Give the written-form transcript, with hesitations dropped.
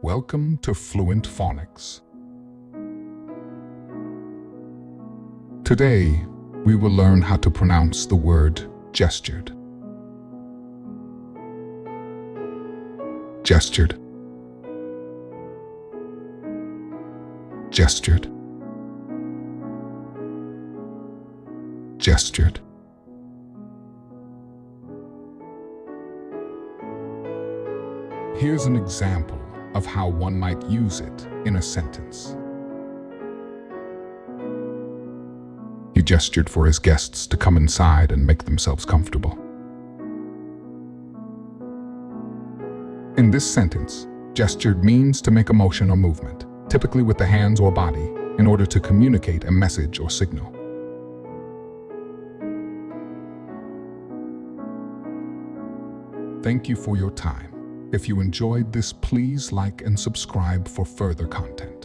Welcome to Fluent Phonics. Today, we will learn how to pronounce the word gestured. Gestured. Gestured. Gestured. Here's an example of how one might use it in a sentence. He gestured for his guests to come inside and make themselves comfortable. In this sentence, gestured means to make a motion or movement, typically with the hands or body, in order to communicate a message or signal. Thank you for your time. If you enjoyed this, please like and subscribe for further content.